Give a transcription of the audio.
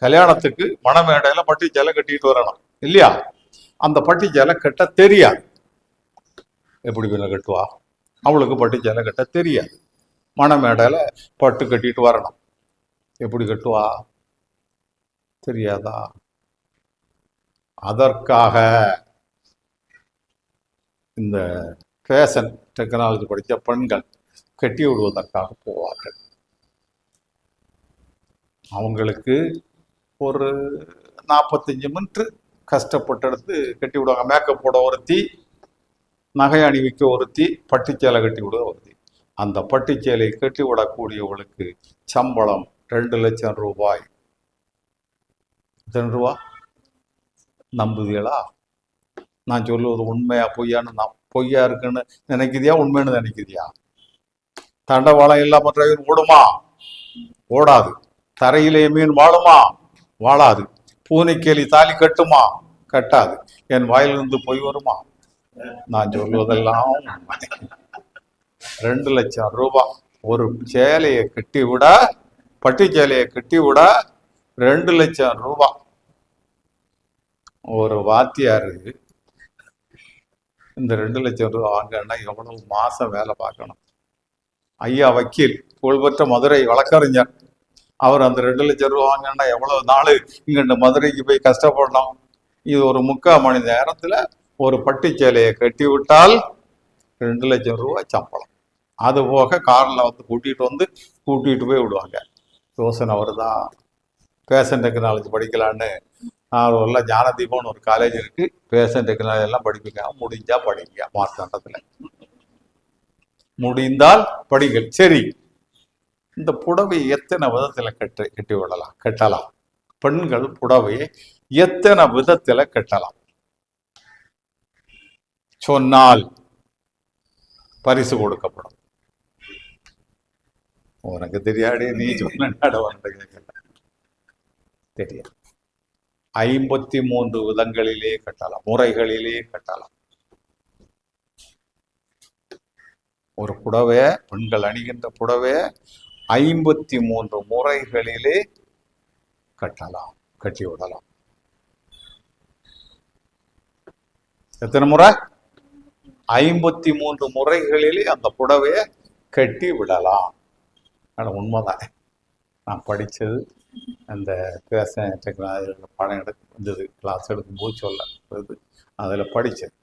கல்யாணத்துக்கு மணமேடையில பட்டு சேலை கட்டிட்டு வரணும் இல்லையா? அந்த பட்டு சேலை கட்ட தெரியாது. எப்படி பின்ன கட்டுவா? அவளுக்கு பட்டு சேலை கட்ட தெரியாது. மணமேடையில பட்டு கட்டிட்டு வரணும். எப்படி கட்டுவா? தெரியாதா? அதற்காக இந்த ஃபேஷன் டெக்னாலஜி படித்த பெண்கள் கட்டி விடுவதற்காக போவார்கள். அவங்களுக்கு ஒரு 45 மினிட் கஷ்டப்பட்டு எடுத்து கட்டி விடுவாங்க. மேக்கப் போட ஒருத்தி, நகை அணிவிக்க ஒருத்தி, பட்டுச்சேலை கட்டி விட ஒருத்தி. அந்த பட்டுச்சேலை கட்டி விடக்கூடியவளுக்கு சம்பளம் 2 லட்சம் ரூபாய். எத்தனை ரூபா? நம்புதீங்களா? நான் சொல்லுவது உண்மையா பொய்யான்னு பொய்யா இருக்குன்னு நினைக்குதியா, உண்மைன்னு நினைக்குதியா? தண்டவாளம் இல்லாம டிரைவர் ஓடுமா? ஓடாது. தரையிலே மீன் வாழுமா? வாழாது. பூனைக்கேலி தாலி கட்டுமா? கட்டாது. என் வாயிலிருந்து பொய் வருமா? நான் சொல்வதெல்லாம் 2 லட்சம் ரூபாய். ஒரு சேலையை கட்டி விட, பட்டு சேலையை கட்டி விட 2 லட்சம் ரூபாய். ஒரு வாத்தியாரு இந்த 2 லட்சம் ரூபாய் வாங்கன்னா எவ்வளவு மாசம் வேலை பார்க்கணும்? ஐயா வக்கீல், புகழ்பெற்ற மதுரை வழக்கறிஞர், அவர் அந்த 2 லட்சம் ரூபாய் வாங்கினா எவ்வளவு நாள் இங்க மதுரைக்கு போய் கஷ்டப்படணும்? இது ஒரு 3/4 மணி நேரத்துல ஒரு பட்டு சேலையை கட்டி விட்டால் 2 லட்சம் ரூபாய் சம்பளம். அது போக கார்ல வந்து கூட்டிட்டு போய் விடுவாங்க. யோசனை வருதா? ஃபேஷன் டெக்னாலஜி படிக்கலான்னு ஒரு ஞானதீபம்னு ஒரு காலேஜ் இருக்கு. ஃபேஷன் டெக்னாலஜி எல்லாம் படிப்பீங்க. முடிஞ்சா படிங்க. மார்த்தாண்டத்துல முடிந்தால் படிங்கள். சரி, இந்த புடவை எத்தனை விதத்துல கட்டி விடலாம்? கட்டலாம். பெண்கள் புடவையை எத்தனை விதத்துல கட்டலாம் சொன்னால் பரிசு கொடுக்கப்படும். உனக்கு தெரியாடி, நீ சொன்ன தெரியாது. 53 விதங்களிலே கட்டலாம், முறைகளிலே கட்டலாம். ஒரு புடவை, பெண்கள் அணிகின்ற புடவை 53 முறைகளிலே கட்டலாம், கட்டி விடலாம். எத்தனை முறை? 53 முறைகளிலே அந்த புடவையை கட்டி விடலாம். உண்மைதான். நான் படித்தது அந்த ஃபேஷன் டெக்னாலஜி பாடம் வந்தது, கிளாஸ் எடுக்கும்போது சொல்ல அதில் படித்தேன்.